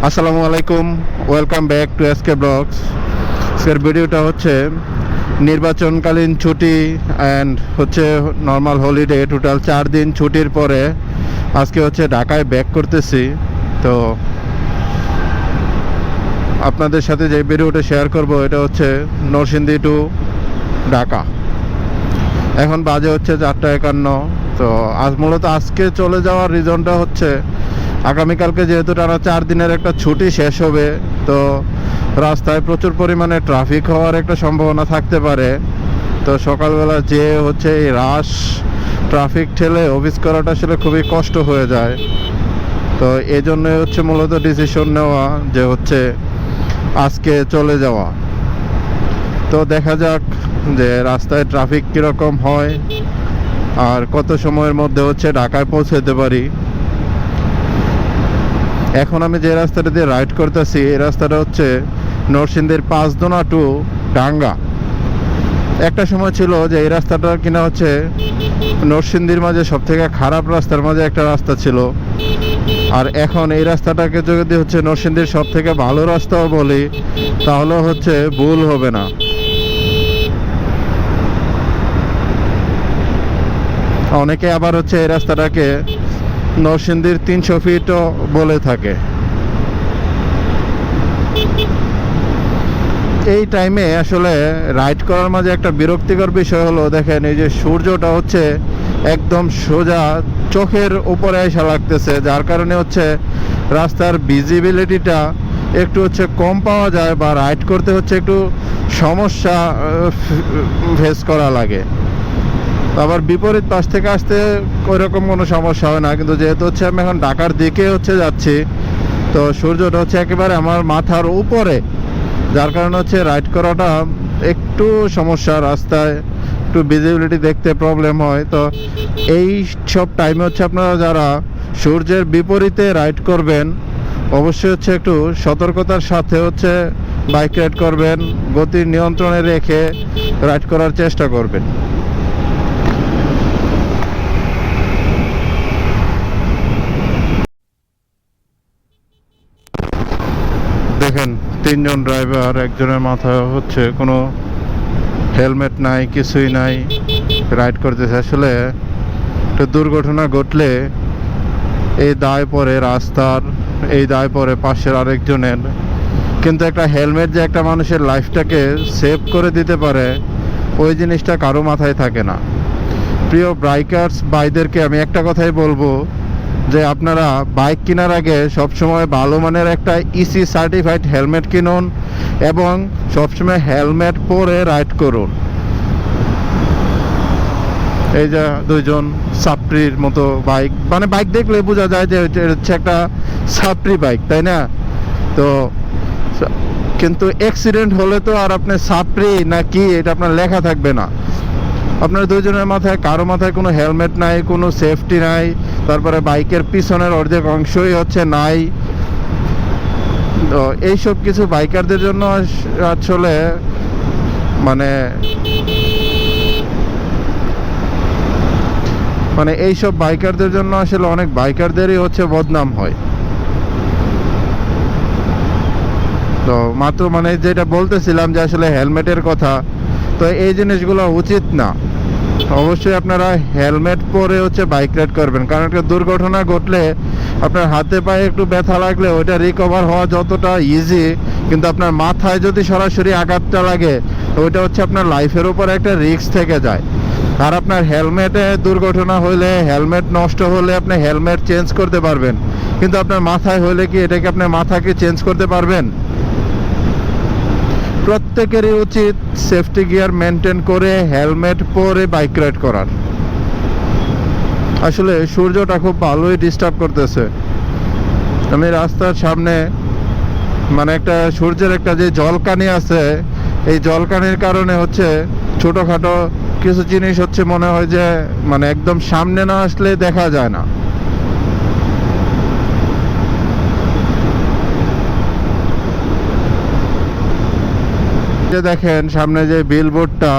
আসসালামু আলাইকুম, welcome back to SK blogs. আজকের ভিডিওটা হচ্ছে নির্বাচনকালীন ছুটি অ্যান্ড হচ্ছে নর্মাল হলিডে, টোটাল 4 দিন ছুটির পরে আজকে হচ্ছে ঢাকায় ব্যাক করতেছি। তো আপনাদের সাথে যে ভিডিওটা শেয়ার করব এটা হচ্ছে নরসিংদী টু ঢাকা। এখন বাজে হচ্ছে 4:51। তো মূলত আজকে চলে যাওয়ার রিজনটা হচ্ছে আগামীকালকে যেহেতু টানা 4 দিনের একটা ছুটি শেষ হবে, তো রাস্তায় প্রচুর পরিমাণে ট্রাফিক হওয়ার একটা সম্ভাবনা থাকতে পারে। তো সকালবেলা যে হচ্ছে এই রাশ ট্রাফিক ঠেলে অফিস করাটা আসলে খুবই কষ্ট হয়ে যায়। তো এই জন্যই হচ্ছে মূলত ডিসিশন নেওয়া যে হচ্ছে আজকে চলে যাওয়া। তো দেখা যাক যে রাস্তায় ট্রাফিক কীরকম হয় আর কত সময়ের মধ্যে হচ্ছে ঢাকায় পৌঁছাতে পারি। এখন আমি যে রাস্তাটা দিয়ে রাইড করতেছি এই রাস্তাটা হচ্ছে নরসিংদীর পাঁচদোনা টু ডাঙ্গা। একটা সময় ছিল যে এই রাস্তাটা কিনা হচ্ছে নরসিংদীর মাঝে সব থেকে খারাপ রাস্তার মাঝে একটা রাস্তা ছিল, আর এখন এই রাস্তাটাকে যদি হচ্ছে নরসিংদীর সব থেকে ভালো রাস্তাও বলি তাহলে হচ্ছে ভুল হবে না। অনেকে আবার হচ্ছে এই রাস্তাটাকে নরসিংদীর 300 ফিটও বলে থাকে। এই টাইমে আসলে রাইড করার মাঝে একটা বিরক্তিকর বিষয় হলো, দেখেন এই যে সূর্যটা হচ্ছে একদম সোজা চোখের উপরে এসে লাগতেছে, যার কারণে হচ্ছে রাস্তার ভিজিবিলিটিটা একটু হচ্ছে কম পাওয়া যায় বা রাইড করতে হচ্ছে একটু সমস্যা ফেস করা লাগে। আবার বিপরীত পাশ থেকে আসতে ওইরকম কোনো সমস্যা হয় না, কিন্তু যেহেতু হচ্ছে আমি এখন ঢাকার দিকে হচ্ছে যাচ্ছি, তো সূর্যটা হচ্ছে একেবারে আমার মাথার উপরে, যার কারণে হচ্ছে রাইড করাটা একটু সমস্যা। রাস্তায় একটু ভিজিবিলিটি দেখতে প্রবলেম হয়। তো এই সব টাইমে হচ্ছে আপনারা যারা সূর্যের বিপরীতে রাইড করবেন অবশ্যই হচ্ছে একটু সতর্কতার সাথে হচ্ছে বাইক রাইড করবেন, গতি নিয়ন্ত্রণে রেখে রাইড করার চেষ্টা করবেন। দেখেন 3 জন ড্রাইভার, একজনের মাথায় হচ্ছে কোনো হেলমেট নাই, কিছুই নাই, রাইড করতেছে। আসলে একটা দুর্ঘটনা ঘটলে এই দায় পড়ে রাস্তার, এই দায় পড়ে পাশের আরেকজনের, কিন্তু একটা হেলমেট যে একটা মানুষের লাইফটাকে সেভ করে দিতে পারে ওই জিনিসটা কারো মাথায় থাকে না। প্রিয় বাইকার্স ভাইদেরকে আমি একটা কথাই বলবো যে আপনারা বাইক কেনার আগে সবসময় ভালো মানের একটা ইসি সার্টিফাইড হেলমেট কিনুন এবং সবসময় হেলমেট পরে রাইড করুন। এই যে দুইজন সাপ্রির মতো বাইক, মানে বাইক দেখলে বোঝা যায় যে এটা হচ্ছে একটা সাপ্রি বাইক, তাই না? তো কিন্তু অ্যাক্সিডেন্ট হলে তো আর আপনি সাপ্রি না কি এটা আপনার লেখা থাকবে না। আপনার দুইজনের মাথায় কারো মাথায় কোনো হেলমেট নাই, কোনো সেফটি নাই, তারপরে বাইকের পিছনের অর্ধেক অংশই হচ্ছে নাই। তো এইসব কিছু বাইকারদের জন্য আসলে মানে এইসব বাইকারদের জন্য আসলে অনেক বাইকারদেরই হচ্ছে বদনাম হয়। তো মাত্র যেটা বলতেছিলাম যে আসলে হেলমেটের কথা, তো এই জিনিসগুলো উচিত না। অবশ্যই আপনারা হেলমেট পরে হচ্ছে বাইক রাইড করবেন, কারণ একটা দুর্ঘটনা ঘটলে আপনার হাতে পায়ে একটু ব্যথা লাগলে ওইটা রিকভার হওয়া যতটা ইজি, কিন্তু আপনার মাথায় যদি সরাসরি আঘাতটা লাগে ওইটা হচ্ছে আপনার লাইফের উপর একটা রিস্ক থেকে যায়। আর আপনার হেলমেটে দুর্ঘটনা হলে, হেলমেট নষ্ট হলে আপনি হেলমেট চেঞ্জ করতে পারবেন, কিন্তু আপনার মাথায় হলে কি এটাকে আপনার মাথাকে চেঞ্জ করতে পারবেন? প্রত্যেকেরই উচিত সেফটি গিয়ার মেনটেন করে হেলমেট পরে বাইক রাইড করার। আসলে সূর্যটা খুব ভালোই ডিস্টার্ব করতেছে। আমি রাস্তার সামনে একটা সূর্যের একটা যে জলকানি আছে, এই জলকানির কারণে হচ্ছে ছোটোখাটো কিছু জিনিস হচ্ছে মনে হয় যে একদম সামনে না আসলে দেখা যায় না। যে দেখেন সামনে যে বিলবোর্ডটা,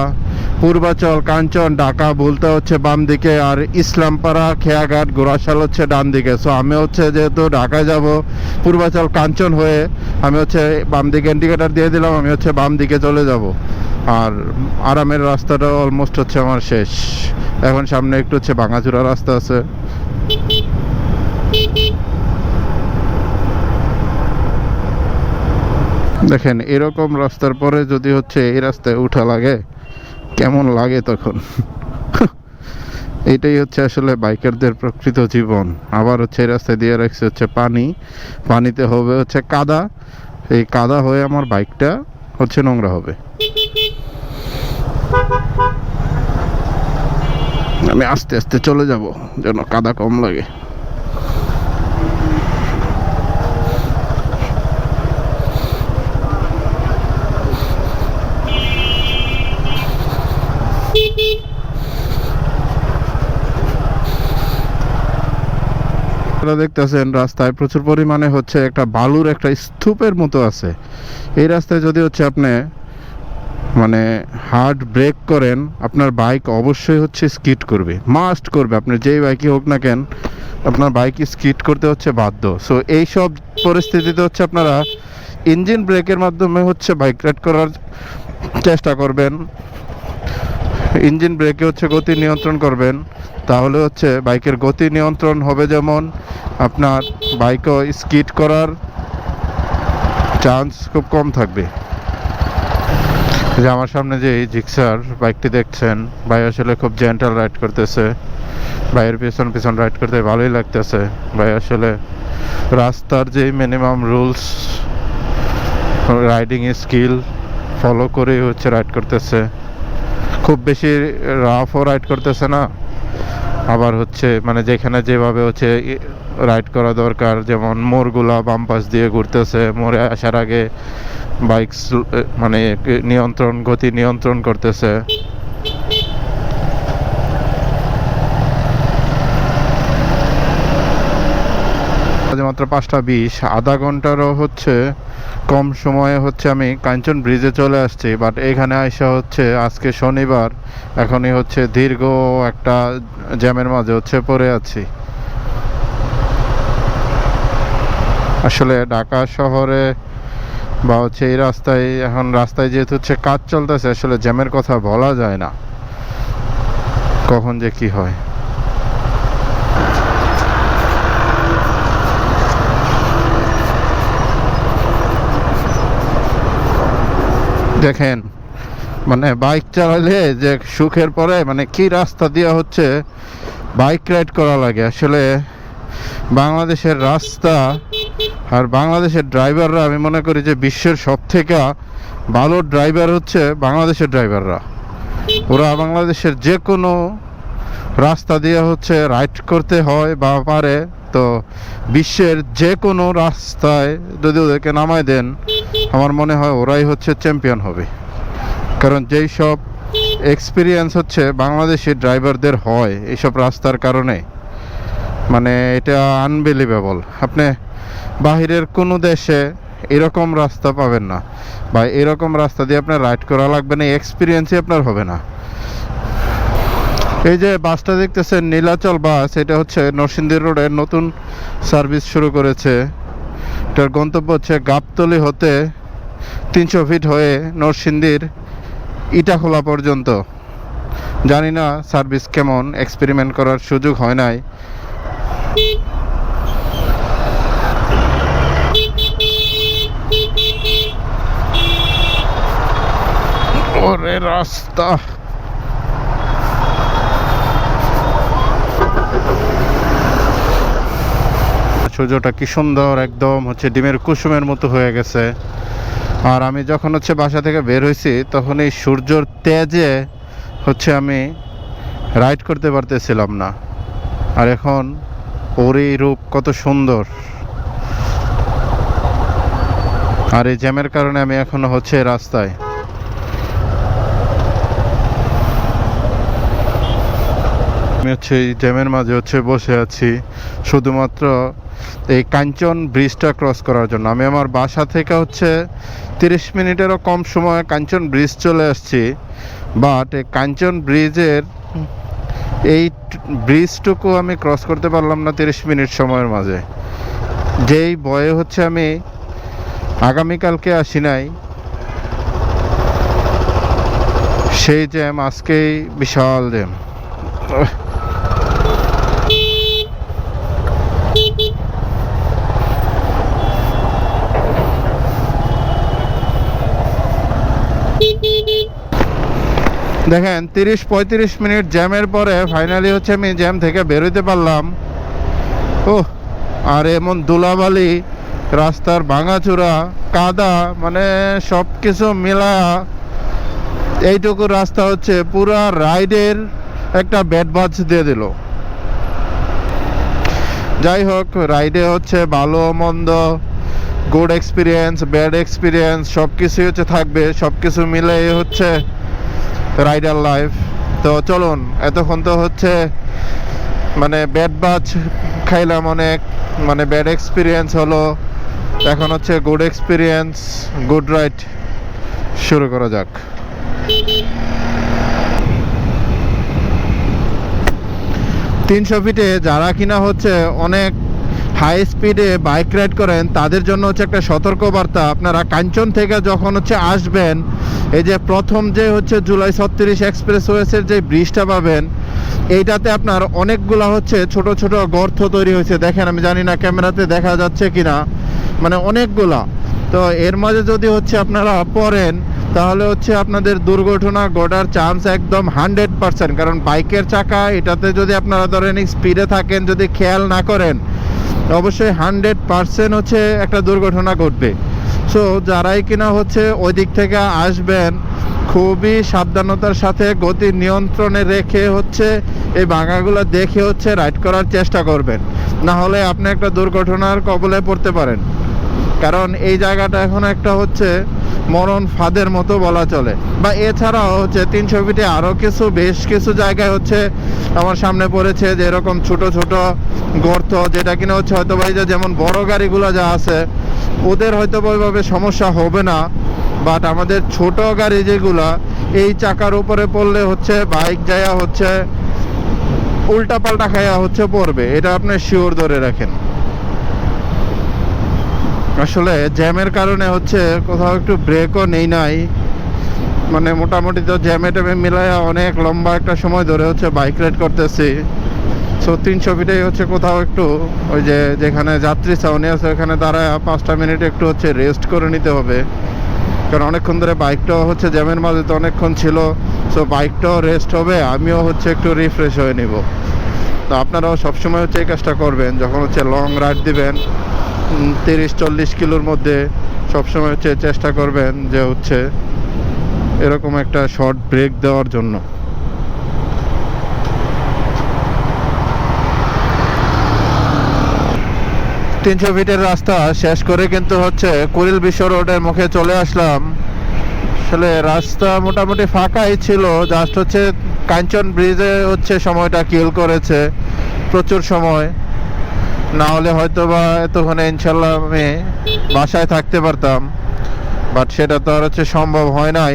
পূর্বাচল কাঞ্চন ঢাকা বলতে হচ্ছে বাম দিকে, আর ইসলামপাড়া খেয়াঘাট গোরাশাল হচ্ছে ডান দিকে। সো আমি হচ্ছে যেহেতু ঢাকায় যাব পূর্বাচল কাঞ্চন হয়ে, আমি হচ্ছে বাম দিকে ইন্ডিকেটার দিয়ে দিলাম, আমি হচ্ছে বাম দিকে চলে যাব। আর আরামের রাস্তাটা অলমোস্ট হচ্ছে আমার শেষ। এখন সামনে একটু হচ্ছে ভাঙাচুরা রাস্তা আছে। দেখেন এরকম রাস্তার পরে যদি হচ্ছে এই রাস্তায় উঠা লাগে কেমন লাগে তখন। এটাই হচ্ছে আসলে বাইকারদের প্রকৃত জীবন। আবার হচ্ছে এই রাস্তায় দিয়ে রাখছে হচ্ছে পানি, পানিতে হবে হচ্ছে কাদা, এই কাদা হয়ে আমার বাইকটা হচ্ছে নোংরা হবে। আমি আস্তে আস্তে চলে যাব যেন কাদা কম লাগে। দেখতেছেন রাস্তায় প্রচুর পরিমাণে হচ্ছে একটা বালুর একটা স্তূপের মতো আছে। এই রাস্তায় যদি হচ্ছে আপনি মানে হার্ড ব্রেক করেন, আপনার বাইক অবশ্যই হচ্ছে স্কিড করবে, মাস্ট করবে। আপনার যেই বাইকই হোক না কেন, আপনার বাইক স্কিড করতে হচ্ছে বাধ্য। সো এই সব পরিস্থিতিতে হচ্ছে আপনারা ইঞ্জিন ব্রেকের মাধ্যমে হচ্ছে বাইক রাইড করার চেষ্টা করবেন। ইঞ্জিন ব্রেকে হচ্ছে গতি নিয়ন্ত্রণ করবেন, তাহলে হচ্ছে বাইকের গতি নিয়ন্ত্রণ হবে, যেমন আপনার বাইকও স্কিড করার চান্স খুব কম থাকবে। যে আমার সামনে যে এই জিক্সার বাইকটি দেখছেন, ভাই আসলে খুব জেন্টাল রাইড করতেছে। ভাইয়ের পিছন পিছন রাইড করতে ভালোই লাগতেছে। ভাই আসলে রাস্তার যে minimum rules, riding skill follow করে হচ্ছে রাইড করতেছে। খুব বেশি রাফও রাইড করতেছে না, আবার হচ্ছে মানে যেখানে যেভাবে হচ্ছে রাইড করা দরকার, যেমন মোড়গুলা বাম পাশ দিয়ে ঘুরতেছে, মোড়ে আসার আগে বাইক মানে নিয়ন্ত্রণ, গতি নিয়ন্ত্রণ করতেছে। মাত্র 5:20, আধা ঘন্টারও হচ্ছে কম সময়ে হচ্ছে আমি কাঞ্চন ব্রিজে চলে আসছি। বাট এখানে আইসা হচ্ছে আজকে শনিবার, এখনই হচ্ছে দীর্ঘ একটা জ্যামের মাঝে হচ্ছে পড়ে আছি। আসলে ঢাকা শহরে বা হচ্ছে এই রাস্তায়, এখন রাস্তায় যেহেতু হচ্ছে কাজ চলতেছে, আসলে জ্যামের কথা বলা যায় না কখন যে কি হয়। দেখেন মানে বাইক চালালে যে সুখের পরে মানে কি রাস্তা দিয়ে হচ্ছে বাইক রাইড করা লাগে। আসলে বাংলাদেশের রাস্তা আর বাংলাদেশের ড্রাইভাররা, আমি মনে করি যে বিশ্বের সব থেকে ভালো ড্রাইভার হচ্ছে বাংলাদেশের ড্রাইভাররা। ওরা বাংলাদেশের যে কোনো রাস্তা দিয়ে হচ্ছে রাইড করতে হয় বা পারে, তো বিশ্বের যে কোনো রাস্তায় যদি ওদেরকে নামায় দেন, আমার মনে হয় ওরাই হচ্ছে চ্যাম্পিয়ন হবে। কারণ যেই সব এক্সপিরিয়েন্স হচ্ছে বাংলাদেশি ড্রাইভারদের হয় এইসব রাস্তার কারণে, মানে এটা আনবিলিভেবল। আপনি বাহিরের কোনো দেশে এরকম রাস্তা পাবেন না, বা এরকম রাস্তা দিয়ে আপনার রাইড করা লাগবে না, এক্সপিরিয়েন্সই আপনার হবে না। এই যে বাসটা দেখতেছেন নীলাচল বাস, এটা হচ্ছে নরসিংদী রোডের নতুন সার্ভিস শুরু করেছে। এটার গন্তব্য হচ্ছে গাবতলী হতে 300 ফিট হয়ে নরসিংদীর ইটাখোলা পর্যন্ত। জানি না সার্ভিস কেমন, এক্সপেরিমেন্ট করার সুযোগ হয় নাই। ওরে রাস্তা, সূর্যটা কি সুন্দর, একদম হচ্ছে ডিমের কুসুমের মতো হয়ে গেছে। আর আমি যখন হচ্ছে বাসা থেকে বের হয়েছি, তখন এই সূর্যর তেজে হচ্ছে আমি রাইড করতে পারতেছিলাম না। আর এখন ওর এই রূপ কত সুন্দর। আর এই জ্যামের কারণে আমি এখনো হচ্ছে রাস্তায়। আমি হচ্ছে এই জ্যামের মাঝে হচ্ছে বসে আছি, শুধুমাত্র এই কাঞ্চন ব্রিজটা ক্রস করার জন্য। আমি আমার বাসা থেকে হচ্ছে 30 মিনিটেরও কম সময় কাঞ্চন ব্রিজ চলে আসছি, বাট এই কাঞ্চন ব্রিজের এই ব্রিজটুকু আমি ক্রস করতে পারলাম না 30 মিনিট সময়ের মাঝে। যেই বয়ে হচ্ছে আমি আগামীকালকে আসি নাই, সেই জ্যাম আজকেই বিশাল জ্যাম। দেখেন 30-35 মিনিট জ্যামের পরে ফাইনালি হচ্ছে আমি জ্যাম থেকে বেরোতে পারলাম। ওহ, আর এমন ধুলাবালি, রাস্তার ভাঙাচোরা, কাদা, মানে সব কিছু মিলা এইটুকু রাস্তা হচ্ছে পুরা রাইডের একটা ব্যাড বাজ দিয়ে দিল। যাই হোক, রাইডে হচ্ছে ভালো মন্দ, গুড এক্সপিরিয়েন্স, ব্যাড এক্সপিরিয়েন্স সব কিছুই হচ্ছে থাকবে, সব কিছু মিলে হচ্ছে রাইডার লাইফ। তো চলুন, এতক্ষণ তো হচ্ছে মানে ব্যাড বাজ খাইলাম অনেক, মানে ব্যাড এক্সপিরিয়েন্স হলো, এখন হচ্ছে গুড এক্সপিরিয়েন্স, গুড রাইড শুরু করা যাক। 300 ফিটে যারা কিনা হচ্ছে অনেক হাই স্পিডে বাইক রাইড করেন তাদের জন্য হচ্ছে একটা সতর্কবার্তা। আপনারা কাঞ্চন থেকে যখন হচ্ছে আসবেন, এই যে প্রথম যে হচ্ছে জুলাই 36 এক্সপ্রেসওয়ের যে ব্রিজটা পাবেন, এইটাতে আপনার অনেকগুলা হচ্ছে ছোট ছোট গর্ত তৈরি হয়েছে। দেখেন, আমি জানি না ক্যামেরাতে দেখা যাচ্ছে কিনা, মানে অনেকগুলা। তো এর মাঝে যদি হচ্ছে আপনারা পড়েন তাহলে হচ্ছে আপনাদের দুর্ঘটনা ঘটার চান্স একদম 100%। কারণ বাইকের চাকা এটাতে যদি আপনারা ধরেন স্পিডে থাকেন, যদি খেয়াল না করেন, অবশ্যই 100% হচ্ছে একটা দুর্ঘটনা ঘটবে। সো যারাই কিনা হচ্ছে ওই দিক থেকে আসবেন, খুবই সাবধানতার সাথে গতি নিয়ন্ত্রণে রেখে হচ্ছে এই ভাঙাগুলো দেখে হচ্ছে রাইড করার চেষ্টা করবেন, না হলে আপনি একটা দুর্ঘটনার কবলে পড়তে পারেন। কারণ এই জায়গাটা এখন একটা হচ্ছে মরণ ফাঁদের মতো বলা চলে। বা এছাড়াও হচ্ছে 300 ফিটে আরও বেশ কিছু জায়গায় হচ্ছে আমার সামনে পড়েছে যে এরকম ছোট ছোট গর্ত, যেটা কিনা হচ্ছে হয়তো বা যেমন বড় গাড়িগুলো যা আছে ওদের হয়তো ওইভাবে সমস্যা হবে না, বাট আমাদের ছোট গাড়ি যেগুলা এই চাকার উপরে পড়লে হচ্ছে বাইক যায়া হচ্ছে উল্টা পাল্টা খাইয়া হচ্ছে পড়বে, এটা আপনি শিওর ধরে রাখেন। আসলে জ্যামের কারণে হচ্ছে কোথাও একটু ব্রেকও নেই নাই, মানে মোটামুটি তো জ্যামে ট্যামে মিলাইয়া অনেক লম্বা একটা সময় ধরে হচ্ছে বাইক রাইড করতেছি। সো 300 ফিটেই হচ্ছে কোথাও একটু ওই যে যেখানে যাত্রী ছাউনি আছে ওখানে দাঁড়ায় 5টা মিনিট একটু হচ্ছে রেস্ট করে নিতে হবে, কারণ অনেকক্ষণ ধরে বাইকটাও হচ্ছে জ্যামের মাঝে তো অনেকক্ষণ ছিল। সো বাইকটাও রেস্ট হবে, আমিও হচ্ছে একটু রিফ্রেশ হয়ে নিব। তো আপনারাও সবসময় হচ্ছে এই কাজটা করবেন, যখন হচ্ছে লং রাইড দিবেন 30-40 কিলোর মধ্যে, সবসময় হচ্ছে চেষ্টা করবেন যে হচ্ছে এরকম একটা শর্ট ব্রেক দেওয়ার জন্য। তিনশো ফিটের রাস্তা শেষ করে কিন্তু হচ্ছে কুড়িল বিশ্ব রোডের মুখে চলে আসলাম। আসলে রাস্তা মোটামুটি ফাঁকাই ছিল, জাস্ট হচ্ছে কাঞ্চন ব্রিজে হচ্ছে সময়টা কিল করেছে প্রচুর সময়, না হলে হয়তো বা এতক্ষণে ইনশাল্লাহ আমি বাসায় থাকতে পারতাম, বাট সেটা তো আর হচ্ছে সম্ভব হয় নাই,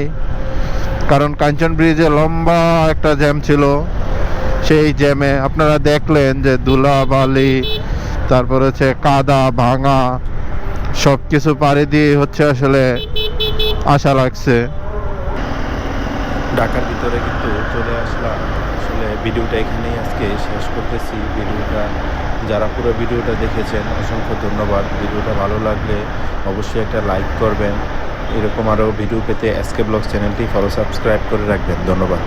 কারণ কাঞ্চন ব্রিজে লম্বা একটা জ্যাম ছিল। সেই জ্যামে আপনারা দেখলেন যে ধুলা বালি, তারপর হচ্ছে কাদা ভাঙা, সব কিছু পাড়ি দিয়ে হচ্ছে আসলে আশা লাগছে। ঢাকার ভিতরে কিন্তু চলে আসলাম। আসলে ভিডিওটা এখানেই আজকে শেষ করতেছি। ভিডিওটা যারা পুরো ভিডিওটা দেখেছেন অসংখ্য ধন্যবাদ। ভিডিওটা ভালো লাগলে অবশ্যই একটা লাইক করবেন। এরকম আরও ভিডিও পেতে এসকে ব্লগস চ্যানেলটি সাবস্ক্রাইব করে রাখবেন। ধন্যবাদ।